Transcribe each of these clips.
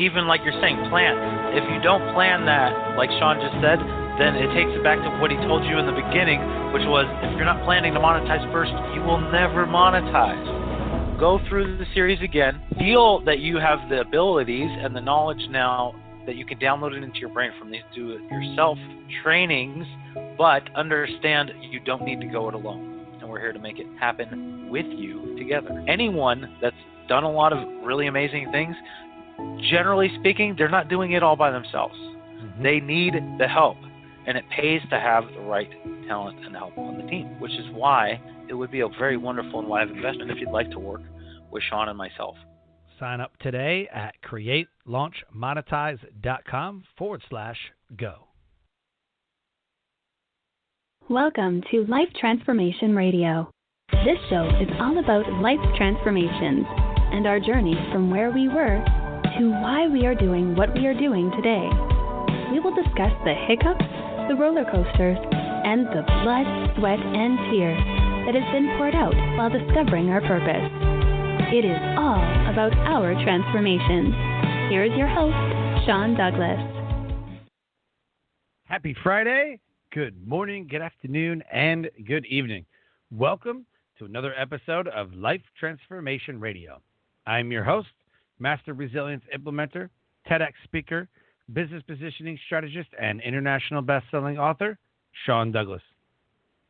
Even like you're saying, plan. If you don't plan that, like Sean just said, then it takes it back to what he told you in the beginning, which was if you're not planning to monetize first, you will never monetize. Go through the series again. Feel that you have the abilities and the knowledge now that you can download it into your brain from these do-it-yourself trainings, but understand you don't need to go it alone. And we're here to make it happen with you together. Anyone that's done a lot of really amazing things, generally speaking, they're not doing it all by themselves. They need the help, and it pays to have the right talent and help on the team, which is why it would be a very wonderful and wise investment if you'd like to work with Sean and myself. Sign up today at createlaunchmonetize.com/go. Welcome to Life Transformation Radio. This show is all about life transformations and our journey from where we were to why we are doing what we are doing today. We will discuss the hiccups, the roller coasters, and the blood, sweat, and tears that has been poured out while discovering our purpose. It is all about our transformations. Here is your host, Sean Douglas. Happy Friday. Good morning, good afternoon, and good evening. Welcome to another episode of Life Transformation Radio. I'm your host, Master Resilience Implementer, TEDx speaker, business positioning strategist, and international best-selling author, Sean Douglas.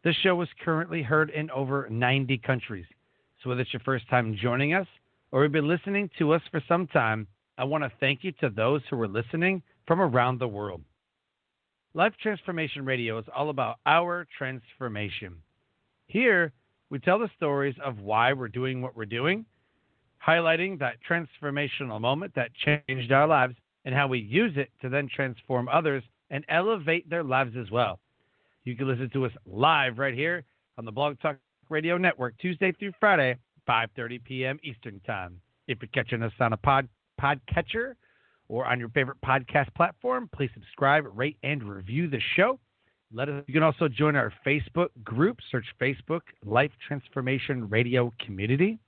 This show is currently heard in over 90 countries. So whether it's your first time joining us or you've been listening to us for some time, I want to thank you to those who are listening from around the world. Life Transformation Radio is all about our transformation. Here, we tell the stories of why we're doing what we're doing, highlighting that transformational moment that changed our lives and how we use it to then transform others and elevate their lives as well. You can listen to us live right here on the Blog Talk Radio Network, Tuesday through Friday, 5:30 p.m. Eastern Time. If you're catching us on a podcatcher or on your favorite podcast platform, please subscribe, rate, and review the show. You can also join our Facebook group. Search Facebook Life Transformation Radio Community.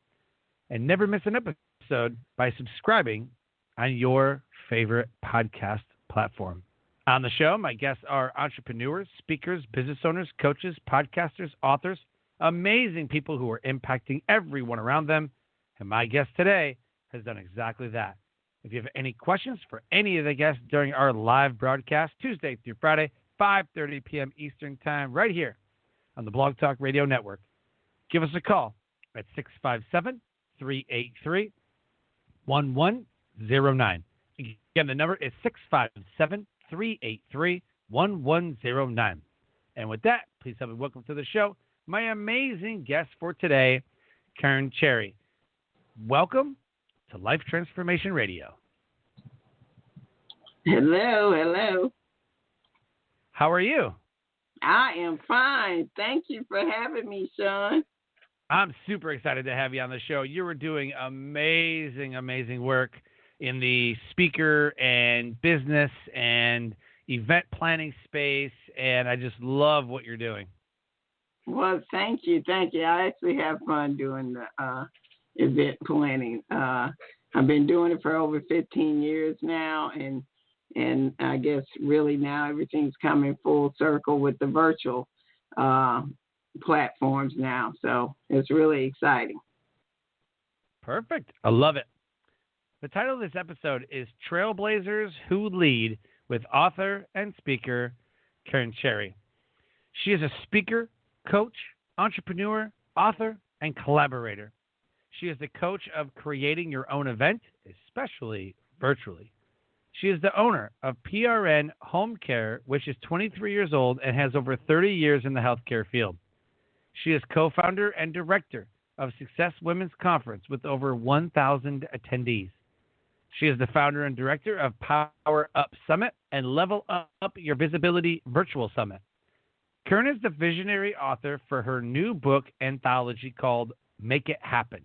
And never miss an episode by subscribing on your favorite podcast platform. On the show, my guests are entrepreneurs, speakers, business owners, coaches, podcasters, authors, amazing people who are impacting everyone around them. And my guest today has done exactly that. If you have any questions for any of the guests during our live broadcast, Tuesday through Friday, 5:30 p.m. Eastern Time, right here on the Blog Talk Radio Network, give us a call at 657-383-1109. Again, the number is 657-383-1109. And with that, please help me welcome to the show my amazing guest for today, Kearn Cherry. Welcome to Life Transformation Radio. Hello. How are you? I am fine. Thank you for having me, Sean. I'm super excited to have you on the show. You were doing amazing work in the speaker and business and event planning space, and I just love what you're doing. Well, thank you. I actually have fun doing the event planning. I've been doing it for over 15 years now, and I guess really now everything's coming full circle with the virtual platforms now. So it's really exciting. Perfect. I love it. The title of this episode is Trailblazers Who Lead with author and speaker Kearn Cherry. She is a speaker, coach, entrepreneur, author, and collaborator. She is the coach of creating your own event, especially virtually. She is the owner of PRN Home Care, which is 23 years old and has over 30 years in the healthcare field. She is co-founder and director of Success Women's Conference with over 1,000 attendees. She is the founder and director of Power Up Summit and Level Up Your Visibility Virtual Summit. Kearn is the visionary author for her new book anthology called Make It Happen.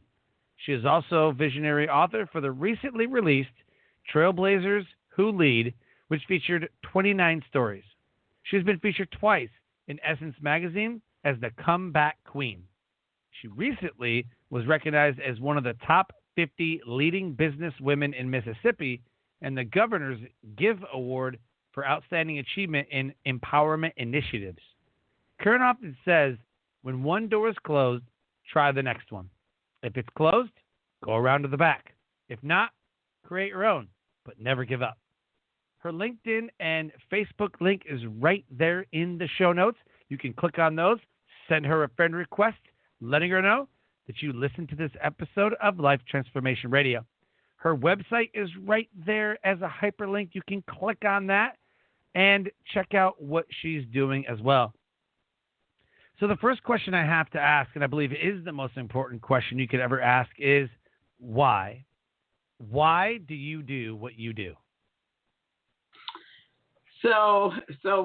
She is also visionary author for the recently released Trailblazers Who Lead, which featured 29 stories. She's been featured twice in Essence magazine as the comeback queen. She recently was recognized as one of the top 50 leading business women in Mississippi and the Governor's Give Award for Outstanding Achievement in Empowerment Initiatives. Kearn often says, when one door is closed, try the next one. If it's closed, go around to the back. If not, create your own, but never give up. Her LinkedIn and Facebook link is right there in the show notes. You can click on those, send her a friend request, letting her know that you listened to this episode of Life Transformation Radio. Her website is right there as a hyperlink. You can click on that and check out what she's doing as well. So the first question I have to ask, and I believe is the most important question you could ever ask, is why? Why do you do what you do? So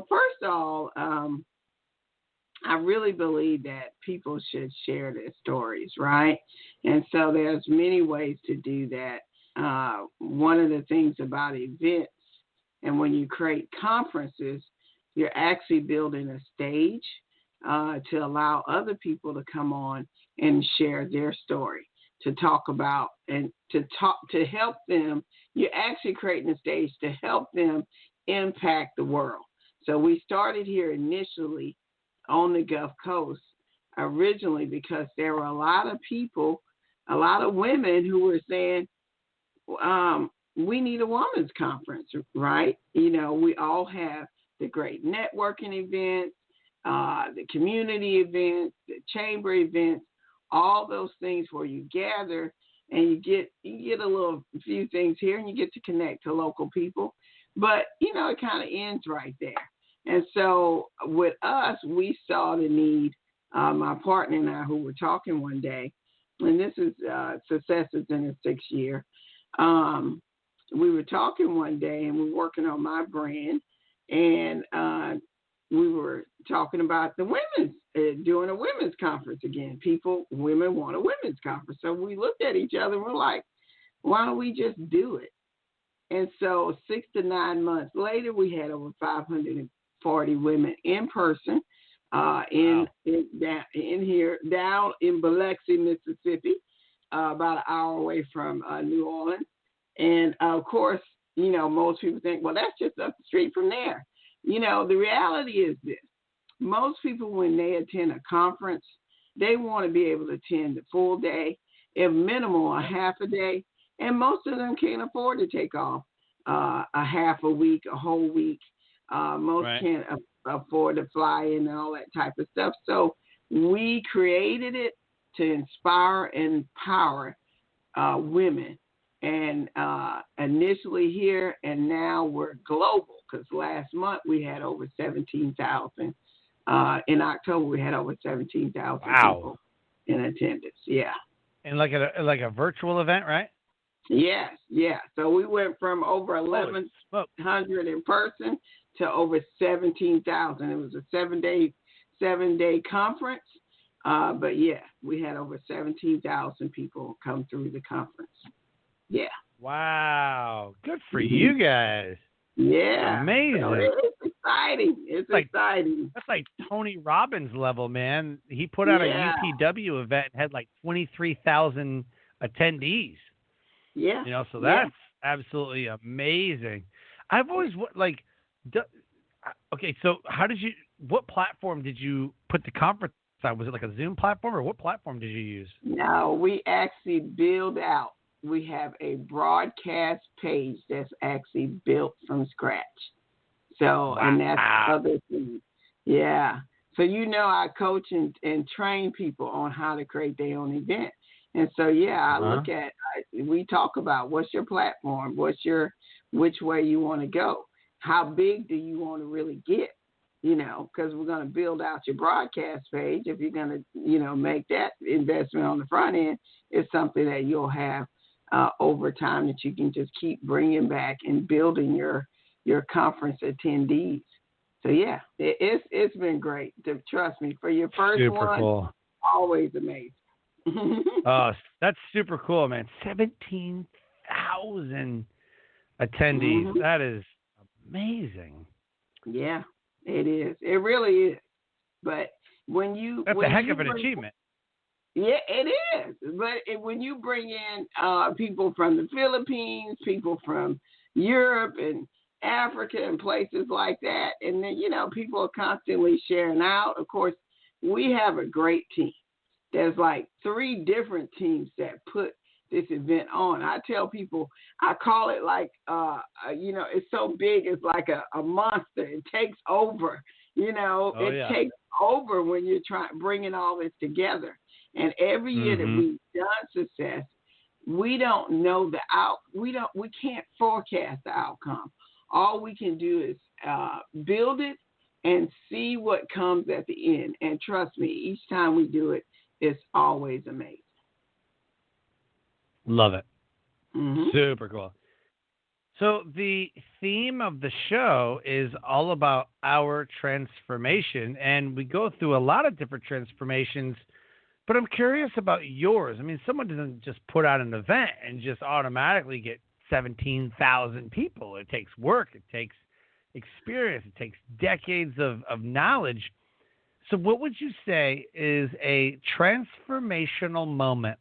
first of all, I really believe that people should share their stories, right? And so there's many ways to do that. One of the things about events, and when you create conferences, you're actually building a stage to allow other people to come on and share their story, to talk about and to help them. You're actually creating a stage to help them impact the world. So we started here initially on the Gulf Coast originally because there were a lot of people, a lot of women who were saying, we need a women's conference, right? You know, we all have the great networking events, the community events, the chamber events, all those things where you gather and you get a few things here and you get to connect to local people. But, you know, it kind of ends right there. And so with us, we saw the need, my partner and I who were talking one day, and this is Success is in its 6th year. We were talking one day and we were working on my brand, and we were talking about the women's, doing a women's conference again. Women want a women's conference. So we looked at each other and we're like, why don't we just do it? And so 6 to 9 months later, we had over 540 women in person in here down in Biloxi, Mississippi, about an hour away from New Orleans. And of course, you know, most people think, well, that's just up the street from there. You know, the reality is this. Most people, when they attend a conference, they want to be able to attend the full day, if minimal, a half a day. And most of them can't afford to take off a half a week, a whole week. Most Right. can't afford to fly in and all that type of stuff. So we created it to inspire and empower women. And initially here, and now we're global, because last month we had over 17,000. In October, we had over 17,000 people in attendance. Yeah. And like a virtual event, right? Yes, yeah. So we went from over 1,100 in person to over 17,000. It was a seven day conference. But yeah, we had over 17,000 people come through the conference. Yeah. Wow. Good for you guys. Yeah. Amazing. So it's exciting. It's exciting. That's like Tony Robbins level, man. He put out a UPW event and had like 23,000 attendees. Yeah. You know, so that's absolutely amazing. I've always okay, so what platform did you put the conference on? Was it like a Zoom platform, or what platform did you use? No, we actually build out. We have a broadcast page that's actually built from scratch. So, and that's other things. Yeah. So, you know, I coach and train people on how to create their own event. And so, I look at, we talk about what's your platform, which way you want to go, how big do you want to really get, you know, because we're going to build out your broadcast page. If you're going to, you know, make that investment on the front end, it's something that you'll have over time that you can just keep bringing back and building your conference attendees. So, it's been great. Trust me, for your first one, cool. Always amazing. Oh, that's super cool, man. 17,000 attendees. Mm-hmm. That is amazing. Yeah, it is. It really is. But that's a heck of an achievement. Yeah, it is. But when you bring in people from the Philippines, people from, Europe and Africa and places like that. And then, people are constantly sharing out. Of course, we have a great team. There's like 3 different teams that put this event on. I tell people, I call it like, it's so big, it's like a monster. It takes over, takes over when you're bringing all this together. And every year that we've done success, we don't know we can't forecast the outcome. All we can do is build it and see what comes at the end. And trust me, each time we do it, it's always amazing. Love it. Mm-hmm. Super cool. So the theme of the show is all about our transformation, and we go through a lot of different transformations, but I'm curious about yours. I mean, someone doesn't just put out an event and just automatically get 17,000 people. It takes work. It takes experience. It takes decades of knowledge. So what would you say is a transformational moment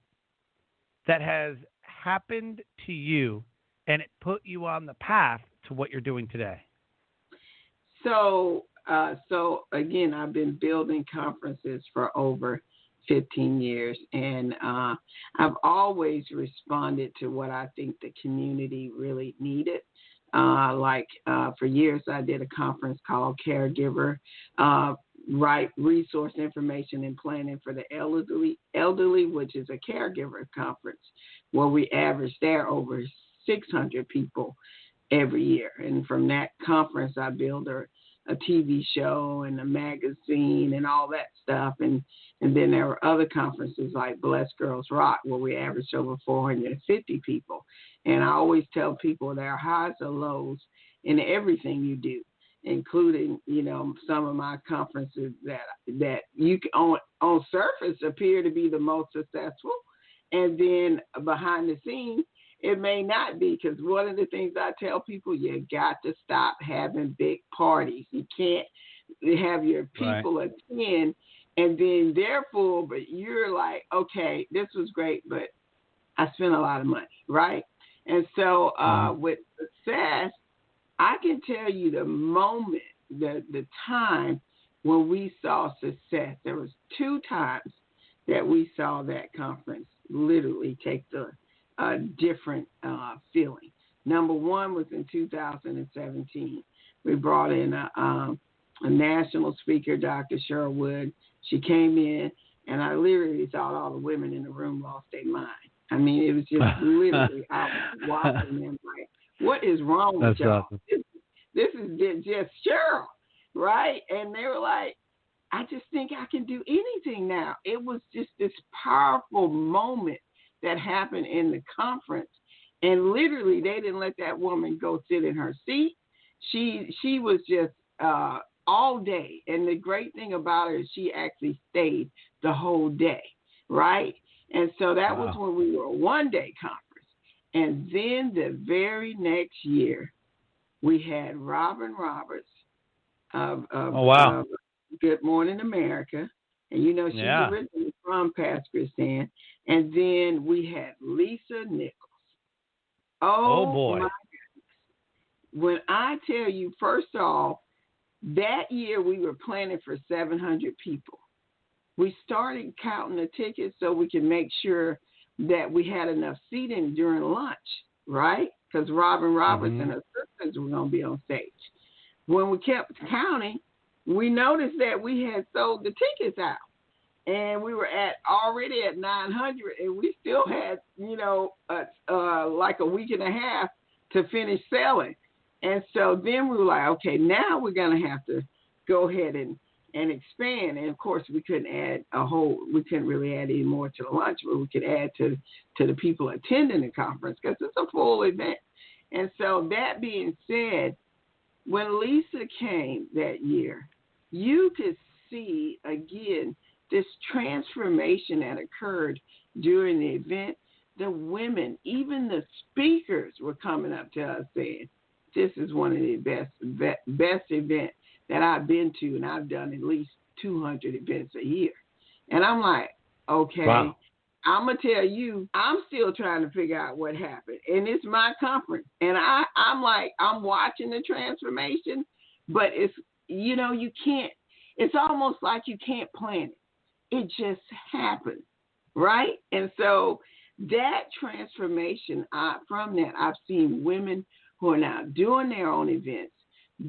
that has happened to you and it put you on the path to what you're doing today? So again, I've been building conferences for over 15 years, and I've always responded to what I think the community really needed. For years, I did a conference called Caregiver, Resource Information and Planning for the Elderly, which is a caregiver conference where we average there over 600 people every year. And from that conference, I built a TV show and a magazine and all that stuff. And then there were other conferences like Blessed Girls Rock, where we averaged over 450 people. And I always tell people there are highs and lows in everything you do, including, some of my conferences that you can, on surface appear to be the most successful. And then behind the scenes, it may not be, because one of the things I tell people, you got to stop having big parties. You can't have your people attend and then they're full, but you're like, okay, this was great, but I spent a lot of money, right? And so with success, I can tell you the moment, the time when we saw success. There was 2 times that we saw that conference literally take a different feeling. Number one was in 2017. We brought in a national speaker, Dr. Cheryl Wood. She came in, and I literally thought all the women in the room lost their mind. I mean, it was just literally, I was watching them like, what is wrong with y'all? Awesome. This is just Cheryl, right? And they were like, I just think I can do anything now. It was just this powerful moment that happened in the conference. And literally, they didn't let that woman go sit in her seat. She was just all day. And the great thing about her is she actually stayed the whole day, right? And so that was when we were a one-day conference. And then the very next year, we had Robin Roberts of Good Morning America. And, you know, she's originally from Pakistan. And then we had Lisa Nichols. Oh boy. My goodness. When I tell you, first off, that year we were planning for 700 people. We started counting the tickets so we can make sure that we had enough seating during lunch, right? Because Robin Roberts and her sisters were going to be on stage. When we kept counting, we noticed that we had sold the tickets out. And we were already at 900, and we still had, like a week and a half to finish selling. And so then we were like, okay, now we're going to have to go ahead and expand. And of course, we couldn't really add any more to the lunch, but we could add to the people attending the conference because it's a full event. And so that being said, when Lisa came that year, you could see again this transformation that occurred during the event. The women, even the speakers, were coming up to us saying, this is one of the best events that I've been to, and I've done at least 200 events a year. And I'm like, okay. Wow. I'm going to tell you, I'm still trying to figure out what happened. And it's my conference. And I'm like, I'm watching the transformation, but it's, you know, you can't, it's almost like you can't plan it. It just happened, right? And so that transformation, from that, I've seen women who are now doing their own events,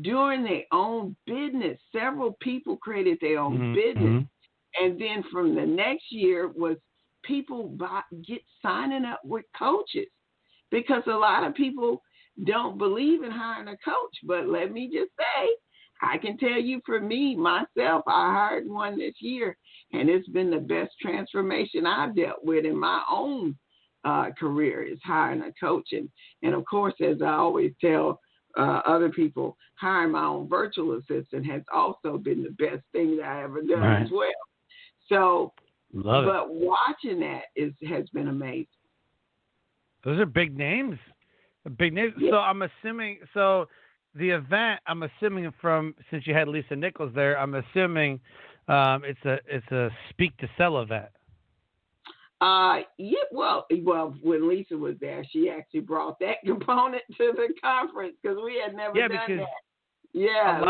doing their own business. Several people created their own business. And then from the next year was people get signing up with coaches, because a lot of people don't believe in hiring a coach. But let me just say, I can tell you for me, myself, I hired one this year, and it's been the best transformation I've dealt with in my own career, is hiring a coach. And of course, as I always tell other people, hiring my own virtual assistant has also been the best thing that I ever done as well. So, but watching that has been amazing. Those are big names. Big names. Yeah. So I'm assuming, the event, I'm assuming since you had Lisa Nichols there, I'm assuming it's a speak to sell event. Yeah, well, when Lisa was there, she actually brought that component to the conference, because we had never done that. Yeah,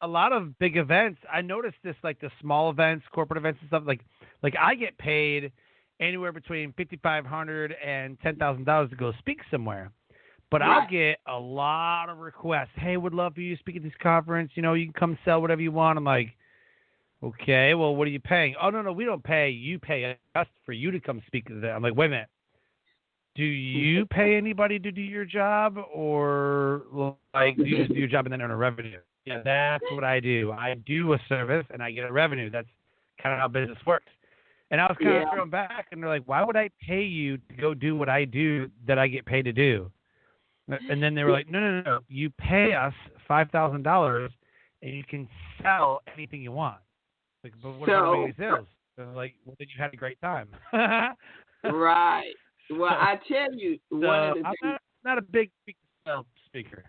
a lot of big events. I noticed this, like the small events, corporate events and stuff. Like I get paid anywhere between $5,500 and $10,000 to go speak somewhere. But I'll get a lot of requests. Hey, would love for you to speak at this conference. You know, you can come sell whatever you want. I'm like, okay, well, what are you paying? Oh, no, we don't pay. You pay us for you to come speak to them. I'm like, wait a minute. Do you pay anybody to do your job, or like do you just do your job and then earn a revenue? Yeah, that's what I do. I do a service and I get a revenue. That's kind of how business works. And I was kind of thrown back, and they're like, why would I pay you to go do what I do that I get paid to do? And then they were like, no. You pay us $5,000 and you can sell anything you want. Like, but what about making sales? They're like, well, then you had a great time. Right. Well, I tell you, one of the I'm not a big speaker.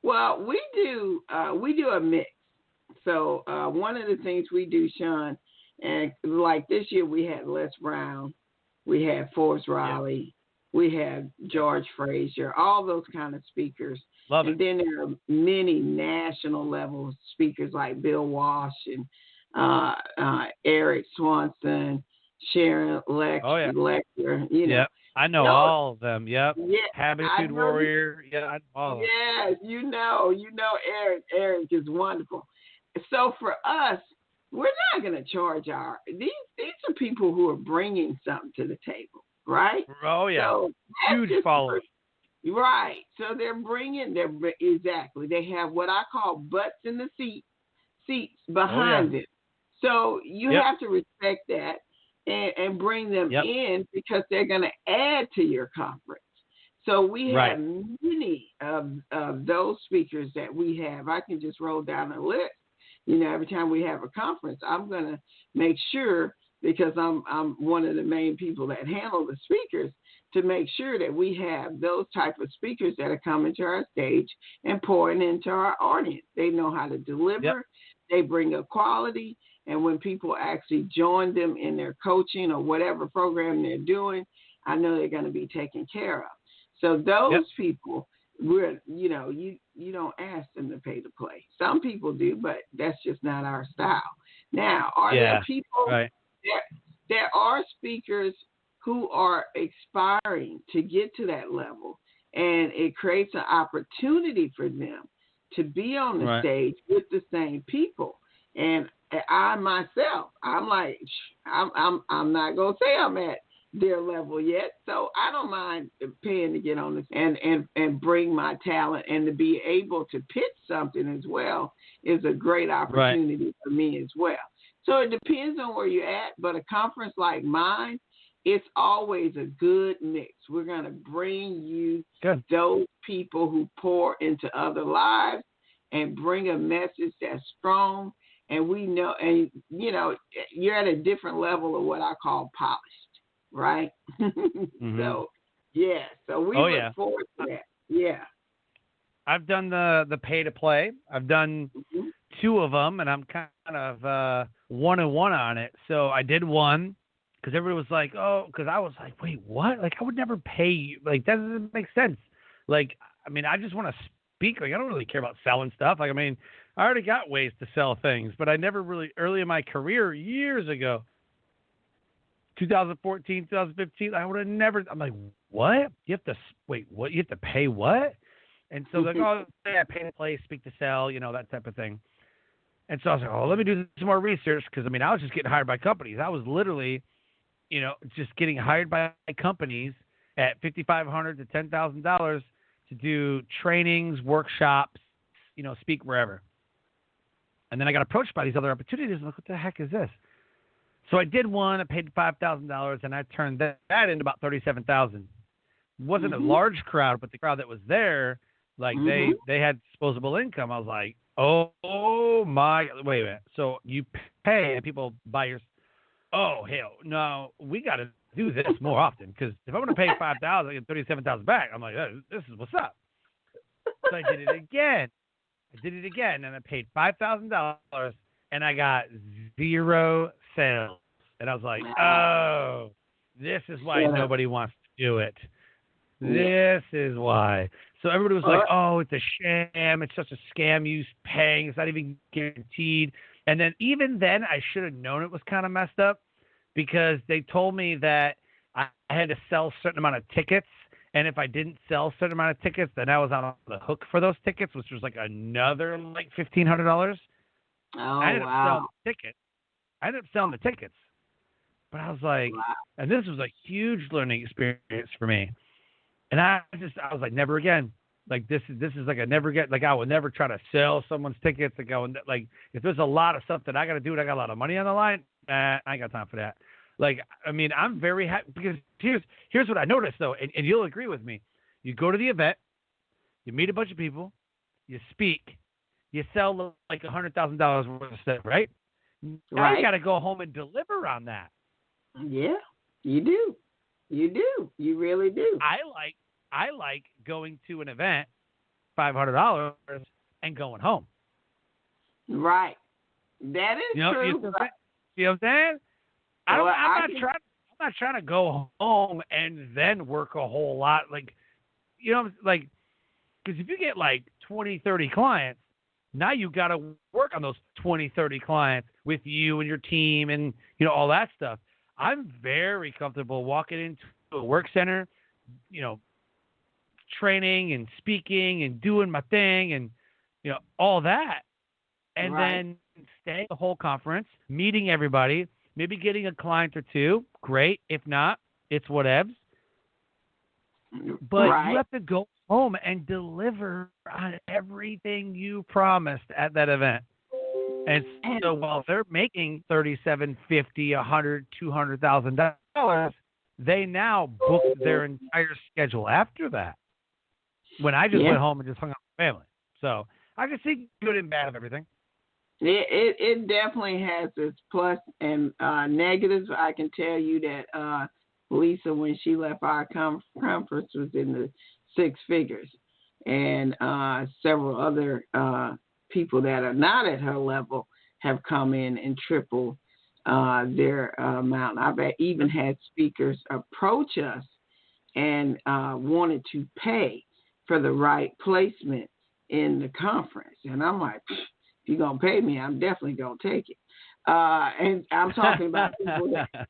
Well, we do a mix. So one of the things we do, Sean, and like this year we had Les Brown, we had Forrest Riley, we had George Frazier, all those kind of speakers. And then there are many national level speakers like Bill Walsh and Eric Swanson, Sharon Lecter, you know. Yep. I know all of them. Yep. Yeah, Habitude Warrior. Yeah, I know all of them. Yes, you know Eric. Eric is wonderful. So for us, we're not going to charge these are people who are bringing something to the table, right? Oh yeah. So huge followers. Right. So they're bringing exactly. They have what I call butts in the seats behind them. So you have to respect that and bring them in, because they're going to add to your conference. So we have many of those speakers that we have. I can just roll down a list. You know, every time we have a conference, I'm going to make sure, because I'm one of the main people that handle the speakers, to make sure that we have those type of speakers that are coming to our stage and pouring into our audience. They know how to deliver. Yep. They bring a quality. And when people actually join them in their coaching or whatever program they're doing, I know they're going to be taken care of. So those people, you don't ask them to pay to play. Some people do, but that's just not our style. Now, are there people? Right. There are speakers who are aspiring to get to that level, and it creates an opportunity for them to be on the stage with the same people. And I myself, I'm like, I'm not gonna say I'm at their level yet, so I don't mind paying to get on this and bring my talent, and to be able to pitch something as well is a great opportunity for me as well. So it depends on where you're at, but a conference like mine, it's always a good mix. We're gonna bring you those people who pour into other lives and bring a message that's strong. And we know, and you know, you're at a different level of what I call polished, right? So, so we look forward to that. Yeah. I've done the pay to play. I've done 2 of them, and I'm kind of 1-1 on it. So I did one, because everybody was like, oh, because I was like, wait, what? Like, I would never pay you. Like, that doesn't make sense. Like, I mean, I just want to speak. Like, I don't really care about selling stuff. Like, I mean, I already got ways to sell things, but I never really, early in my career, years ago, 2014, 2015, I would have never, I'm like, what? You have to, wait, what? You have to pay what? And so they're like, oh, yeah, pay to play, speak to sell, that type of thing. And so I was like, oh, let me do some more research because, I mean, I was just getting hired by companies. I was literally, just getting hired by companies at $5,500 to $10,000 to do trainings, workshops, speak wherever. And then I got approached by these other opportunities. I'm like, what the heck is this? So I did one. I paid $5,000, and I turned that into about $37,000. Wasn't a large crowd, but the crowd that was there, like they had disposable income. I was like, oh my, wait a minute. So you pay and people buy your. Oh hell no, we got to do this more often because if I'm going to pay $5,000, I get $37,000 back. I'm like, this is what's up. So I did it again. And I paid $5,000, and I got 0 sales. And I was like, oh, this is why nobody wants to do it. This is why. So everybody was like, oh, it's a sham. It's such a scam. You paying. It's not even guaranteed. And then even then, I should have known it was kind of messed up because they told me that I had to sell a certain amount of tickets. And if I didn't sell a certain amount of tickets, then I was on the hook for those tickets, which was like another like $1,500. I ended up selling the tickets. But I was like, and this was a huge learning experience for me. And I was like, never again. Like this is like I never get, like I would never try to sell someone's tickets. Like if there's a lot of stuff that I got to do and I got a lot of money on the line, I ain't got time for that. Like, I mean, I'm very happy because here's what I noticed though, and you'll agree with me. You go to the event, you meet a bunch of people, you speak, you sell like $100,000 worth of stuff, right? Now you got to go home and deliver on that. Yeah, you do. You do. You really do. I like going to an event, $500, and going home. Right. That is true. You know what I'm saying? I'm not trying to go home and then work a whole lot. Like, because if you get like 20, 30 clients, now you got to work on those 20, 30 clients with you and your team and, all that stuff. I'm very comfortable walking into a work center, training and speaking and doing my thing and, all that. And then staying the whole conference, meeting everybody, maybe getting a client or two. Great. If not, it's whatevs. But you have to go home and deliver on everything you promised at that event. And so while they're making $37,000, $50,000, $100,000, $200,000, they now book their entire schedule after that. When I just went home and just hung out with family. So I can see good and bad of everything. It definitely has its plus and negatives. I can tell you that Lisa, when she left our conference, was in the 6 figures, and several other people that are not at her level have come in and tripled their amount. I've even had speakers approach us and wanted to pay for the right placement in the conference. And I'm like, if you're going to pay me, I'm definitely going to take it. And I'm talking about people that,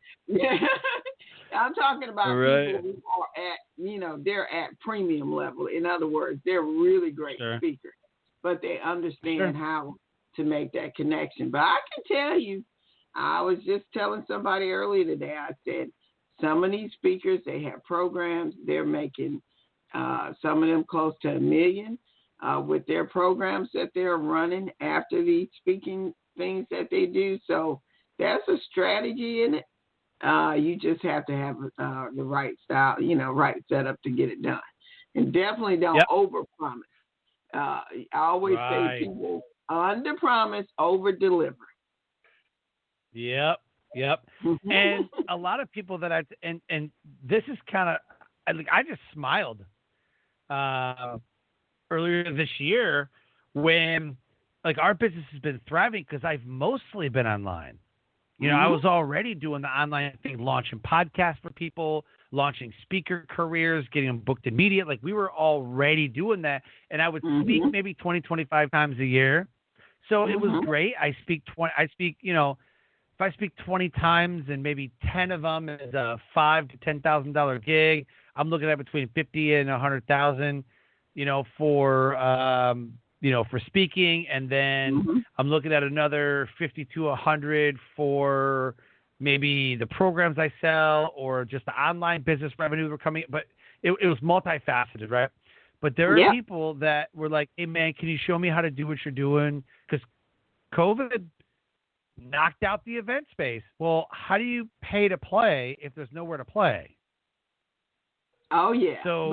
I'm talking about people who are at, they're at premium level. In other words, they're really great speakers, but they understand how to make that connection. But I can tell you, I was just telling somebody earlier today, I said, some of these speakers, they have programs, they're making some of them close to $1 million with their programs that they're running after these speaking things that they do. So that's a strategy in it. You just have to have the right style, right setup to get it done. And definitely don't overpromise. I always say people under-promise, over-deliver. Yep. And a lot of people that and this is kind of, I just smiled earlier this year when, like, our business has been thriving because I've mostly been online. You know, I was already doing the online thing, launching podcasts for people, launching speaker careers, getting them booked in media. Like, we were already doing that. And I would speak maybe 20, 25 times a year. So it was great. I speak, you know, if I speak 20 times and maybe 10 of them is a $5,000 to $10,000 gig, I'm looking at between 50 and 100,000, you know, for speaking. And then I'm looking at another 50 to 100 for maybe the programs I sell or just the online business revenue were coming. But it was multifaceted, right? But there are people that were like, hey, man, can you show me how to do what you're doing? Because COVID knocked out the event space. Well, how do you pay to play if there's nowhere to play? Oh, yeah. So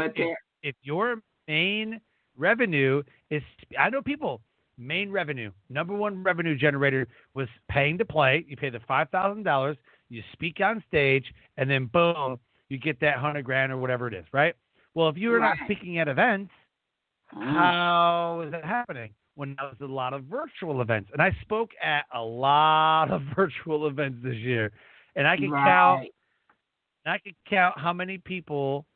if your main revenue is, I know people, main revenue, number one revenue generator was paying to play. You pay the $5,000, you speak on stage, and then boom, you get that $100,000 or whatever it is, right? Well, if you're not speaking at events, how is that happening? When I was at a lot of virtual events, and I spoke at a lot of virtual events this year, and I can count how many people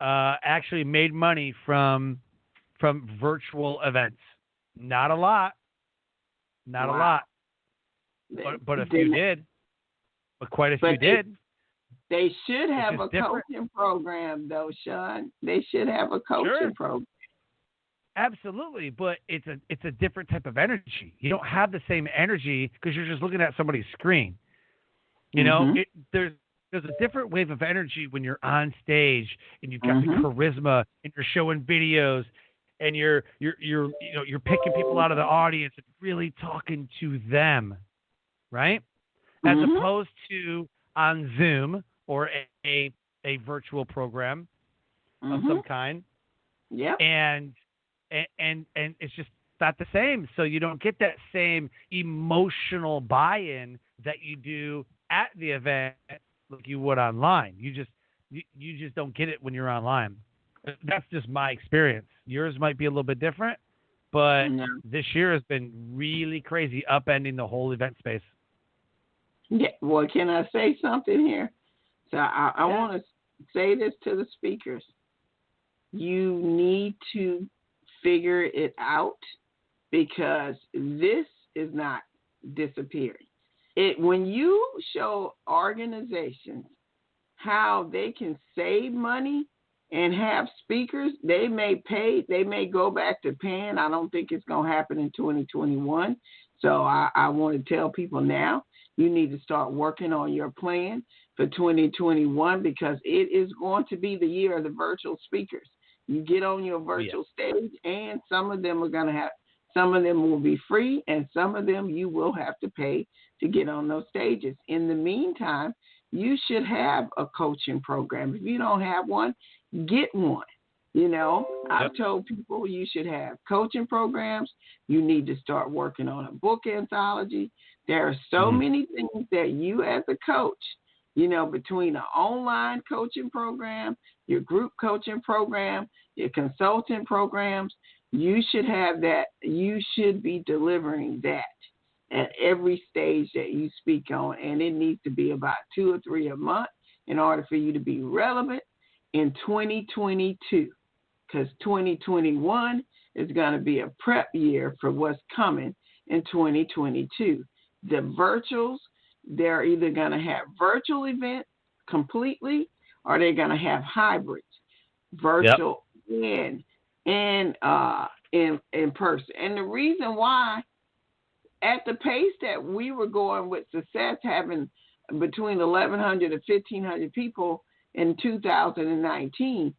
actually made money from virtual events. Not a lot, a lot, but a few did. But quite a few did. They should have a coaching program, though, Sean. They should have a coaching program. Absolutely, but it's a different type of energy. You don't have the same energy because you're just looking at somebody's screen. You know, there's a different wave of energy when you're on stage and you've got the charisma and you're showing videos and you're picking people out of the audience and really talking to them, right? As opposed to on Zoom or a virtual program of some kind. Yeah. And it's just not the same. So you don't get that same emotional buy-in that you do at the event like you would online. You just don't get it when you're online. That's just my experience. Yours might be a little bit different, but this year has been really crazy, upending the whole event space. Yeah. Well, can I say something here? So I want to say this to the speakers. You need to figure it out because this is not disappearing. When you show organizations how they can save money and have speakers, they may go back to paying. I don't think it's going to happen in 2021. So I want to tell people now, you need to start working on your plan for 2021 because it is going to be the year of the virtual speakers. You get on your virtual stage, and some of them will be free, and some of them you will have to pay to get on those stages. In the meantime, you should have a coaching program. If you don't have one, get one. You know, I've told people you should have coaching programs. You need to start working on a book anthology. There are so many things that you as a coach, you know, between an online coaching program, your group coaching program, your consulting programs, you should have that. You should be delivering that at every stage that you speak on. And it needs to be about 2 or 3 a month in order for you to be relevant in 2022. Because 2021 is going to be a prep year for what's coming in 2022. The virtuals, they're either going to have virtual events completely or they're going to have hybrids, virtual and in person. And the reason why, at the pace that we were going with success, having between 1,100 and 1,500 people in 2019,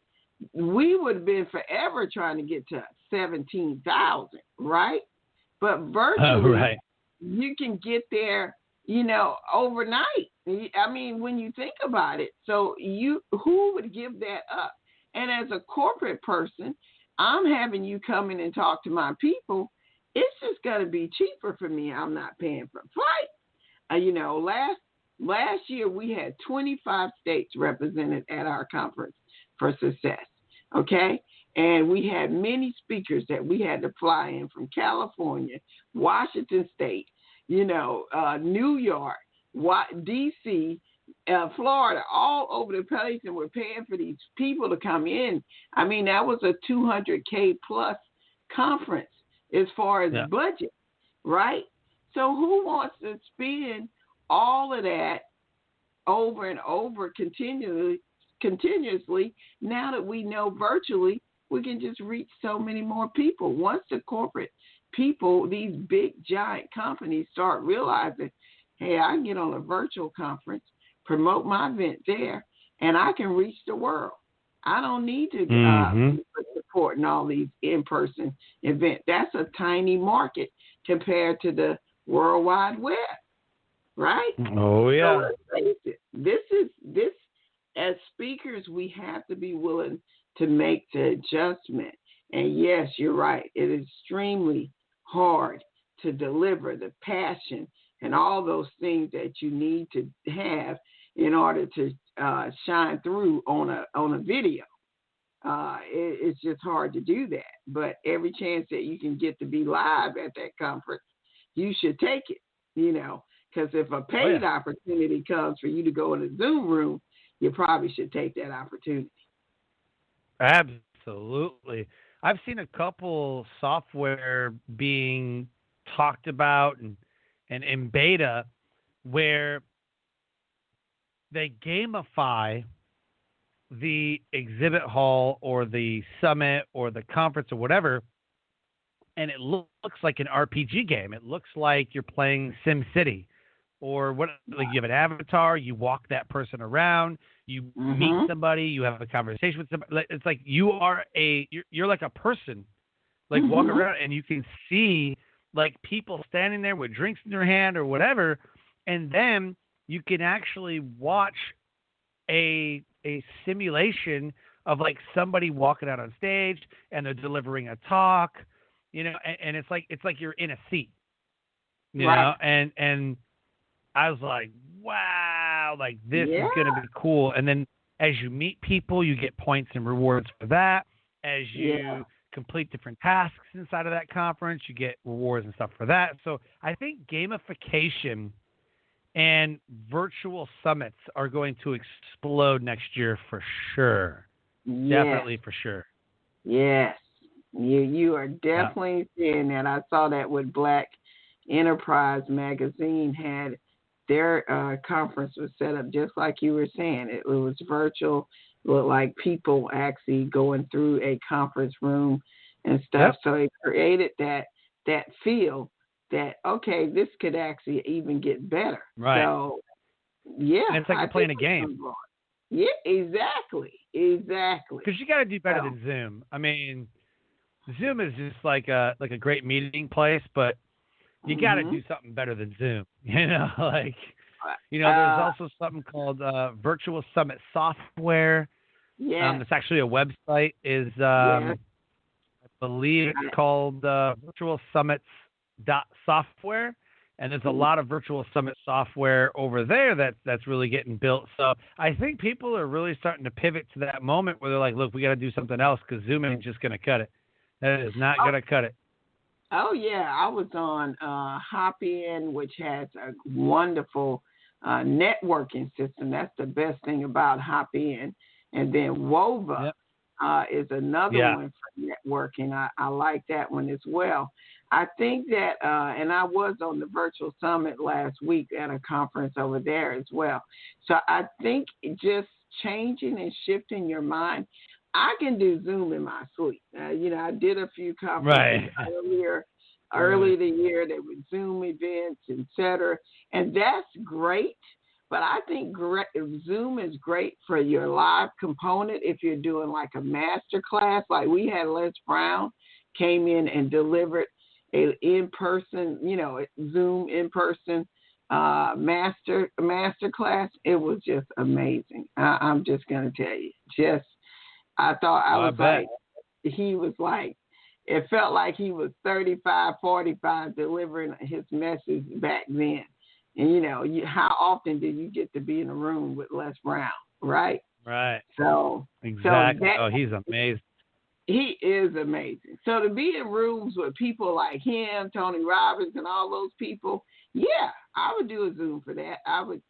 we would have been forever trying to get to 17,000, right? But virtually, you can get there, you know, overnight. I mean, when you think about it, so who would give that up? And as a corporate person, I'm having you come in and talk to my people. It's just going to be cheaper for me. I'm not paying for flight. You know, last year we had 25 states represented at our conference for success. Okay. And we had many speakers that we had to fly in from California, Washington State, you know, New York, D.C., Florida, all over the place, and we're paying for these people to come in. I mean, that was a $200K plus conference as far as budget, right? So who wants to spend all of that over and over continuously, now that we know virtually we can just reach so many more people? Once the corporate people, these big giant companies start realizing, hey, I can get on a virtual conference, promote my event there, and I can reach the world. I don't need to support in all these in-person events. That's a tiny market compared to the World Wide Web, right? Oh, yeah. So let's face it, this, as speakers, we have to be willing to make the adjustment. And yes, you're right. It is extremely hard to deliver the passion and all those things that you need to have in order to shine through on a video. It's just hard to do that. But every chance that you can get to be live at that conference, you should take it, because if a paid opportunity comes for you to go in a Zoom room, you probably should take that opportunity. Absolutely. I've seen a couple software being talked about and in beta where they gamify the exhibit hall or the summit or the conference or whatever, and it looks like an RPG game. It looks like you're playing SimCity, or what? Like you have an avatar, you walk that person around, you meet somebody, you have a conversation with somebody. It's like you're like a person, like walking around, and you can see like people standing there with drinks in their hand or whatever, and then you can actually watch a simulation of like somebody walking out on stage and they're delivering a talk, and it's like you're in a seat, you know, and I was like, wow, like this is going to be cool. And then as you meet people, you get points and rewards for that. As you complete different tasks inside of that conference, you get rewards and stuff for that. So I think gamification and virtual summits are going to explode next year for sure. Definitely for sure. Yes. You are definitely seeing that. I saw that with Black Enterprise Magazine had their conference was set up just like you were saying. It was virtual, looked like people actually going through a conference room and stuff. So it created that feel that, okay, this could actually even get better. Right. So, yeah. And it's like you're playing a game. Yeah, exactly. Because you got to do better than Zoom. I mean, Zoom is just like a great meeting place, but you got to do something better than Zoom. There's also something called Virtual Summit Software. Yeah. It's actually a website. I believe it's called Virtual Summits.software. And there's a lot of Virtual Summit software over there that's really getting built. So I think people are really starting to pivot to that moment where they're like, look, we got to do something else because Zoom ain't just going to cut it. That is not going to cut it. Oh, yeah. I was on Hopin, which has a wonderful networking system. That's the best thing about Hopin. And then Wova is another one for networking. I like that one as well. I think that, and I was on the virtual summit last week at a conference over there as well. So I think just changing and shifting your mind. I can do Zoom in my sleep. I did a few conferences earlier the year. There were Zoom events, et cetera, and that's great. But I think Zoom is great for your live component if you're doing like a master class. Like we had Les Brown came in and delivered a in-person, Zoom in-person master class. It was just amazing. I'm just going to tell you. I thought he was like, it felt like he was 35, 45 delivering his message back then. And, how often do you get to be in a room with Les Brown, right? Right. So exactly. He's amazing. He is amazing. So to be in rooms with people like him, Tony Robbins, and all those people, Yeah, I would do a Zoom for that. I would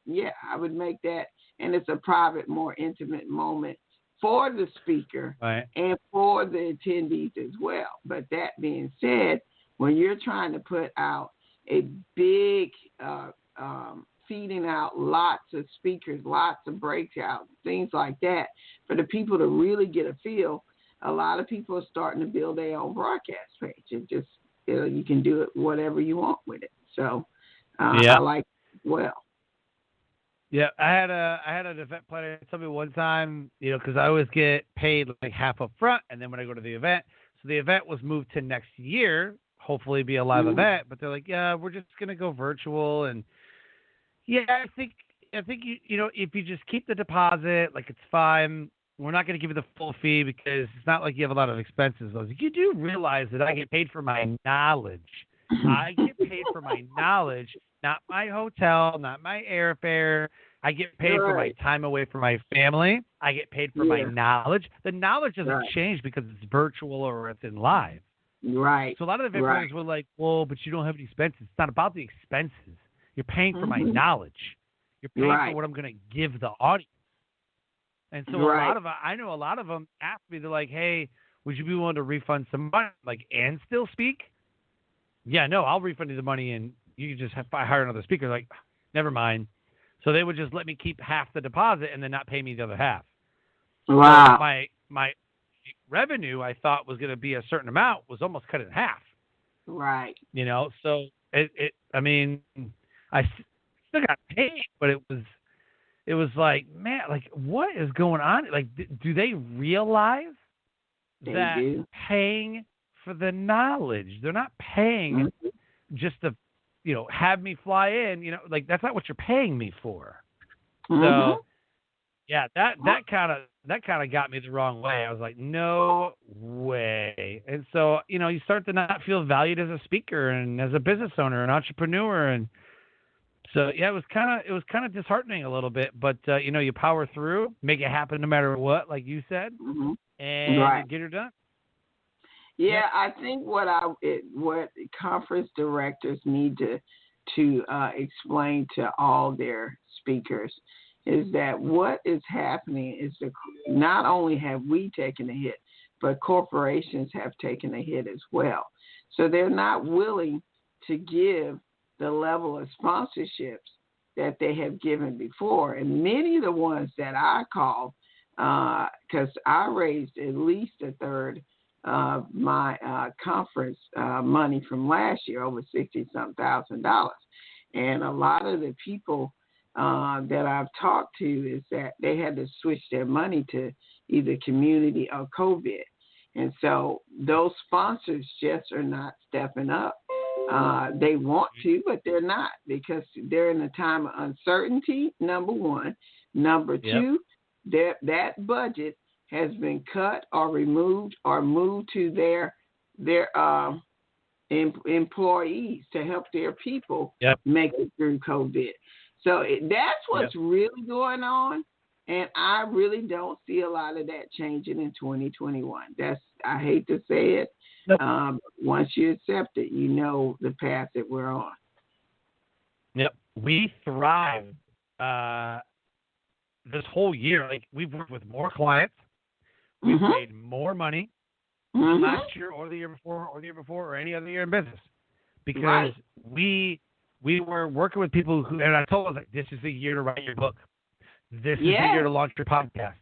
make that, and it's a private, more intimate moment for the speaker Right. and for the attendees as well. But that being said, when you're trying to put out a big feeding out lots of speakers, lots of breakouts, things like that, for the people to really get a feel, a lot of people are starting to build their own broadcast page. It just, you can do it whatever you want with it. So I like it as well. Yeah, I had an event planner tell me one time, because I always get paid like half up front, and then when I go to the event, so the event was moved to next year, hopefully be a live event, but they're like, yeah, we're just gonna go virtual, and I think if you just keep the deposit, like it's fine. We're not going to give you the full fee because it's not like you have a lot of expenses. I was like, you do realize that I get paid for my knowledge. I get paid for my knowledge, not my hotel, not my airfare. I get paid for my time away from my family. I get paid for my knowledge. The knowledge doesn't change because it's virtual or it's in live. Right. So a lot of the event planners were like, well, but you don't have any expenses. It's not about the expenses. You're paying for my knowledge. You're paying for what I'm going to give the audience. And so I know a lot of them ask me, they're like, hey, would you be willing to refund some money? Like, and still speak? Yeah, no, I'll refund you the money and you can just hire another speaker. Like, never mind. So they would just let me keep half the deposit and then not pay me the other half. Wow. So my revenue I thought was going to be a certain amount was almost cut in half. Right. So I still got paid, but it was like, man, like what is going on? Like, do they realize that paying for the knowledge, they're not paying just to, have me fly in, like that's not what you're paying me for. So yeah, that kind of got me the wrong way. I was like, no way. And so, you start to not feel valued as a speaker and as a business owner, an entrepreneur. And so, yeah, it was kind of disheartening a little bit, but you power through, make it happen no matter what, like you said, and get it done. Yeah, I think what conference directors need to explain to all their speakers is that what is happening is not only have we taken a hit, but corporations have taken a hit as well. So they're not willing to give the level of sponsorships that they have given before. And many of the ones that I called, because I raised at least a third of my conference money from last year, over $60-some thousand. And a lot of the people that I've talked to is that they had to switch their money to either community or COVID. And so those sponsors just are not stepping up. They want to, but they're not because they're in a time of uncertainty, number one. Number two, that budget has been cut or removed or moved to their employees to help their people make it through COVID. So that's what's really going on, and I really don't see a lot of that changing in 2021. I hate to say it. Once you accept it, you know the path that we're on. Yep. We thrive this whole year. Like, we've worked with more clients. We've made more money than last year or the year before or any other year in business. Because we were working with people who, and I told them, like, this is the year to write your book. This is the year to launch your podcast.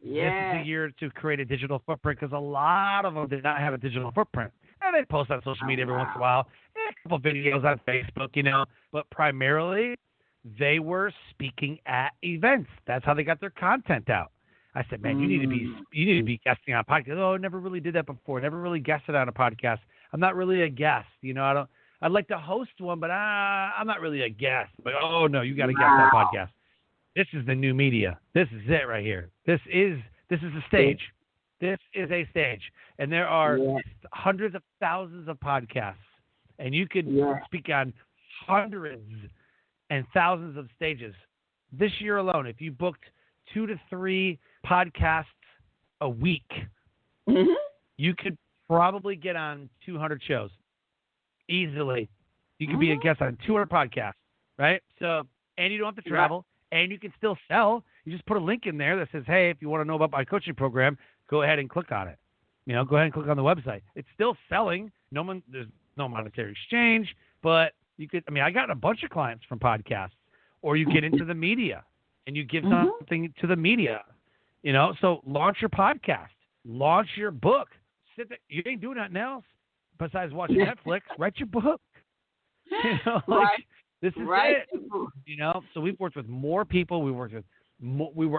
This is the year to create a digital footprint, because a lot of them did not have a digital footprint. And they post on social media every once in a while, a couple of videos on Facebook, but primarily they were speaking at events. That's how they got their content out. I said, man, you need to be guesting on a podcast. Oh, I never really did that before. Never really guested on a podcast. I'm not really a guest. I'd like to host one, but I'm not really a guest. But oh no, you got to guest on a podcast. This is the new media. This is it right here. This is a stage. This is a stage. And there are hundreds of thousands of podcasts. And you could speak on hundreds and thousands of stages. This year alone, if you booked 2 to 3 podcasts a week, you could probably get on 200 shows easily. You can be a guest on 200 podcasts, right? So, and you don't have to travel, and you can still sell. You just put a link in there that says, hey, if you want to know about my coaching program, go ahead and click on it. Go ahead and click on the website. It's still selling. There's no monetary exchange, but you could, I got a bunch of clients from podcasts, or you get into the media and you give something to the media, so launch your podcast, launch your book. Sit there. You ain't doing nothing else besides watching Netflix. Write your book. This is it. So we've worked with more people. We worked with we've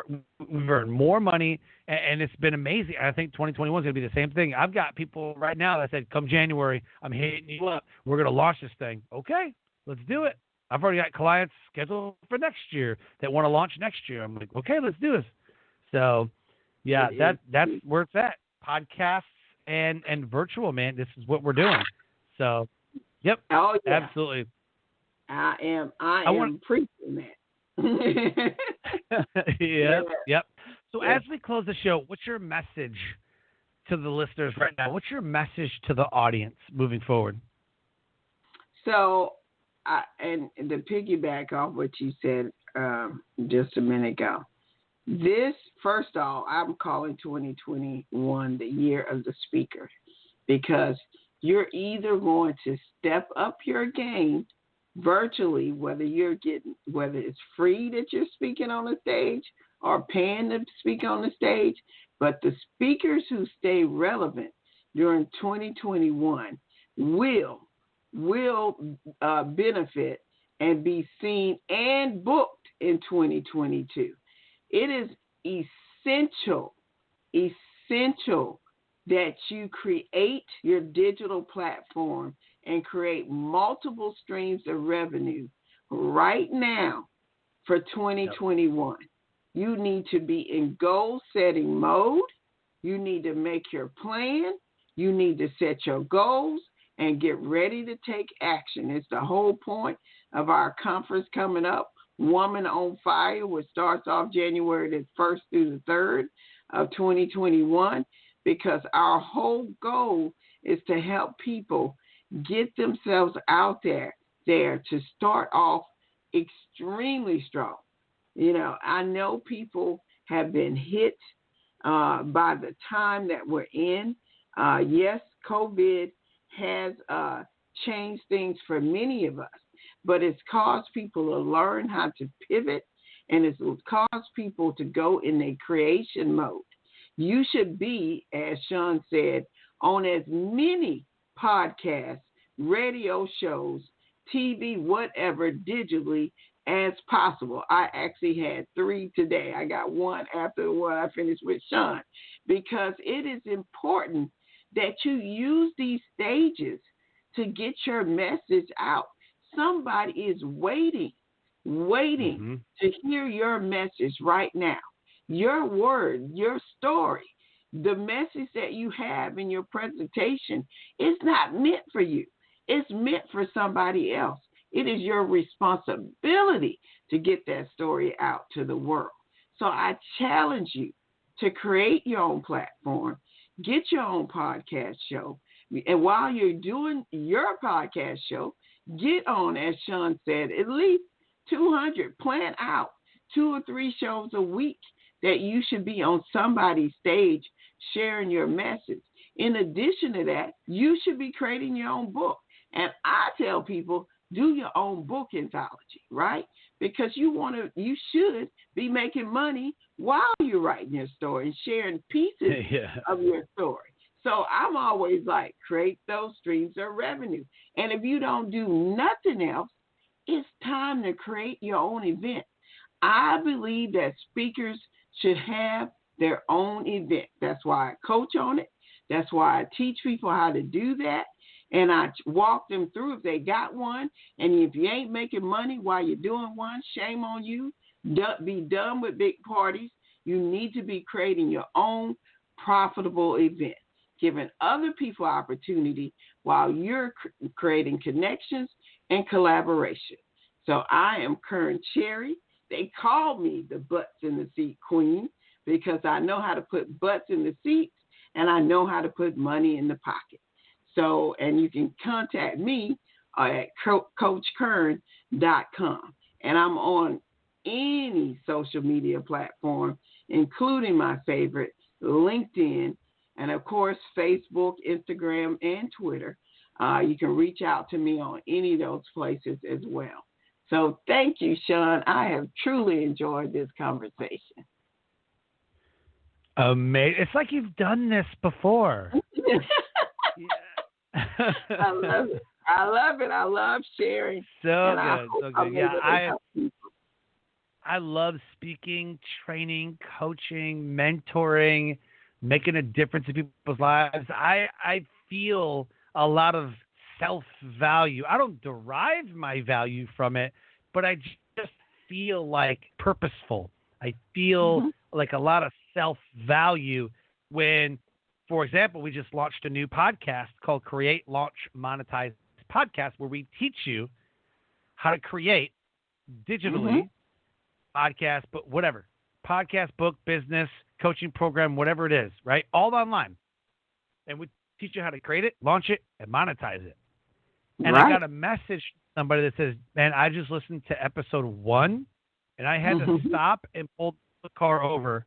earned more money, and it's been amazing. I think 2021 is going to be the same thing. I've got people right now that said, come January, I'm hitting you up. We're going to launch this thing. Okay, let's do it. I've already got clients scheduled for next year that want to launch next year. I'm like, okay, let's do this. So, yeah, that's where it's at. Podcasts and virtual, man. This is what we're doing. So, yep, absolutely. I am preaching that. Yep. So as we close the show, what's your message to the listeners right now? What's your message to the audience moving forward? So, and to piggyback off what you said just a minute ago, this, first of all, I'm calling 2021 the year of the speaker, because you're either going to step up your game virtually, whether it's free that you're speaking on the stage or paying to speak on the stage, but the speakers who stay relevant during 2021 will benefit and be seen and booked in 2022. It is essential that you create your digital platform and create multiple streams of revenue right now for 2021. You need to be in goal-setting mode. You need to make your plan. You need to set your goals and get ready to take action. It's the whole point of our conference coming up, Woman on Fire, which starts off January the 1st through the 3rd of 2021, because our whole goal is to help people get themselves out there to start off extremely strong. I know people have been hit by the time that we're in. Yes, COVID has changed things for many of us, but it's caused people to learn how to pivot, and it's caused people to go in a creation mode. You should be, as Sean said, on as many podcasts, radio shows, TV, whatever, digitally as possible. I actually had 3 today. I got one after the one I finished with Sean, because it is important that you use these stages to get your message out. Somebody is waiting to hear your message right now. Your word, your story, the message that you have in your presentation is not meant for you. It's meant for somebody else. It is your responsibility to get that story out to the world. So I challenge you to create your own platform, get your own podcast show. And while you're doing your podcast show, get on, as Sean said, at least 200. Plan out 2 or 3 shows a week that you should be on somebody's stage sharing your message. In addition to that, you should be creating your own book. And I tell people, do your own book anthology, right? Because you should be making money while you're writing your story and sharing pieces of your story. So I'm always like, create those streams of revenue. And if you don't do nothing else, it's time to create your own event. I believe that speakers should have their own event. That's why I coach on it. That's why I teach people how to do that. And I walk them through if they got one. And if you ain't making money while you're doing one, shame on you. Be done with big parties. You need to be creating your own profitable event, giving other people opportunity while you're creating connections and collaboration. So I am Kearn Cherry. They call me the butts in the seat queen, because I know how to put butts in the seats and I know how to put money in the pocket. So, and you can contact me at CoachKearn.com. And I'm on any social media platform, including my favorite, LinkedIn, and of course, Facebook, Instagram, and Twitter. You can reach out to me on any of those places as well. So thank you, Sean. I have truly enjoyed this conversation. Amazing. It's like you've done this before. I love it. I love it. I love sharing. So good. Yeah, I love speaking, training, coaching, mentoring, making a difference in people's lives. I feel a lot of self-value. I don't derive my value from it, but I just feel like purposeful. I feel like a lot of self-value when, for example, we just launched a new podcast called Create, Launch, Monetize Podcast, where we teach you how to create digitally podcast, but whatever, podcast, book, business, coaching program, whatever it is, right? All online. And we teach you how to create it, launch it, and monetize it. And I got a message from somebody that says, man, I just listened to episode 1 and I had to stop and pull the car over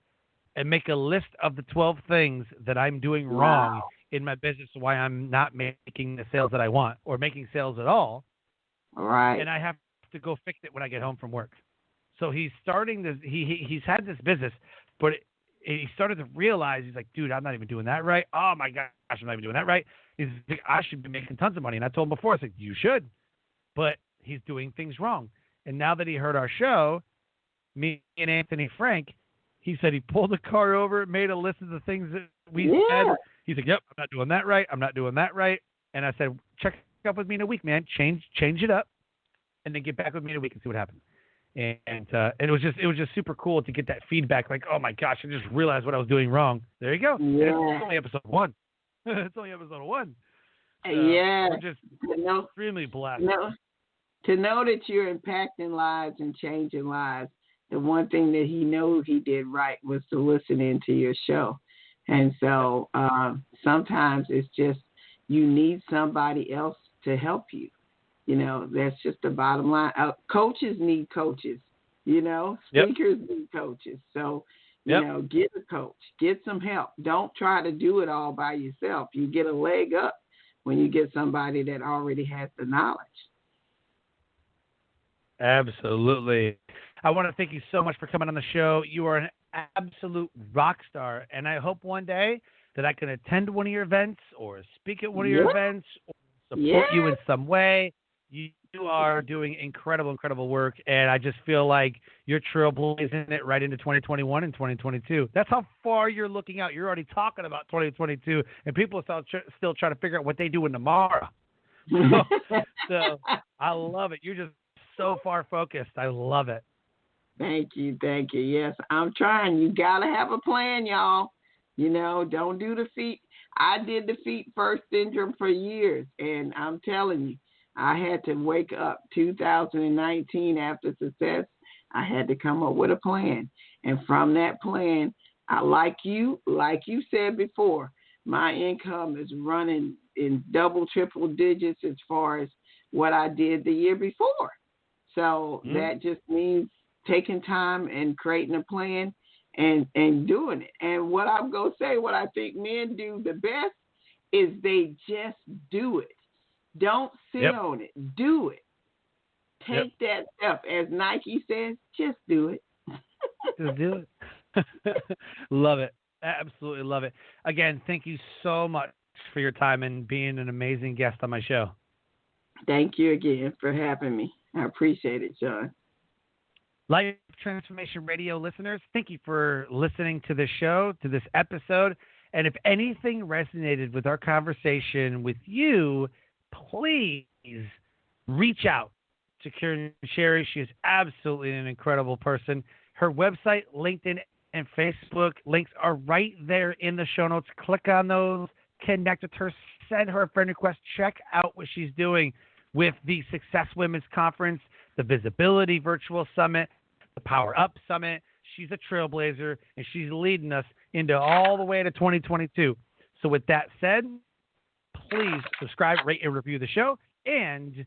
and make a list of the 12 things that I'm doing wrong in my business, why I'm not making the sales that I want or making sales at all. Right. And I have to go fix it when I get home from work. So he's starting this, he's had this business, but he started to realize, he's like, dude, I'm not even doing that right. Oh my gosh, I'm not even doing that right. He's like, I should be making tons of money. And I told him before, I said, you should, but he's doing things wrong. And now that he heard our show, me and Anthony Frank, he said he pulled the car over, made a list of the things that we said. He's like, yep, I'm not doing that right. I'm not doing that right. And I said, check up with me in a week, man. Change it up, and then get back with me in a week and see what happens. And it was just super cool to get that feedback. Like, oh my gosh, I just realized what I was doing wrong. There you go. It's only episode 1. It's only episode 1. We're just extremely blessed. To know that you're impacting lives and changing lives, the one thing that he knew he did right was to listen into your show. And so sometimes it's just you need somebody else to help you. You know, that's just the bottom line. Coaches need coaches, you know, speakers need coaches. So, you know, get a coach, get some help. Don't try to do it all by yourself. You get a leg up when you get somebody that already has the knowledge. Absolutely. I want to thank you so much for coming on the show. You are an absolute rock star, and I hope one day that I can attend one of your events or speak at one of your events or support you in some way. You are doing incredible work, and I just feel like you're trailblazing it right into 2021 and 2022. That's how far you're looking out. You're already talking about 2022, and people are still trying to figure out what they do in tomorrow. So I love it. You're just so far focused. I love it. Thank you. Yes, I'm trying. You got to have a plan, y'all. You know, don't do the feet. I did the feet first syndrome for years, and I'm telling you, I had to wake up 2019 after success. I had to come up with a plan. And from that plan, like you said before, my income is running in double, triple digits as far as what I did the year before. So that just means taking time and creating a plan and doing it. And what I'm going to say, what I think men do the best is they just do it. Don't sit on it. Do it. Take that step. As Nike says, just do it. Just do it. Love it. Absolutely love it. Again, thank you so much for your time and being an amazing guest on my show. Thank you again for having me. I appreciate it, Sean. Life Transformation Radio listeners, thank you for listening to this show, to this episode. And if anything resonated with our conversation with you, please reach out to Kearn Cherry. She is absolutely an incredible person. Her website, LinkedIn, and Facebook links are right there in the show notes. Click on those, connect with her, send her a friend request, check out what she's doing with the Success Women's Conference, the Visibility Virtual Summit, the Power Up Summit. She's a trailblazer, and she's leading us into all the way to 2022. So with that said, please subscribe, rate, and review the show. And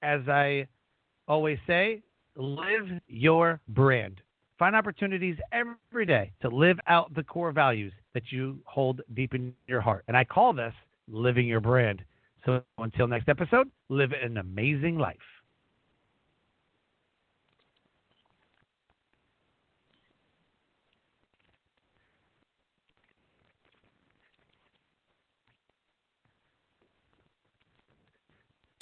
as I always say, live your brand. Find opportunities every day to live out the core values that you hold deep in your heart. And I call this living your brand. So until next episode, live an amazing life.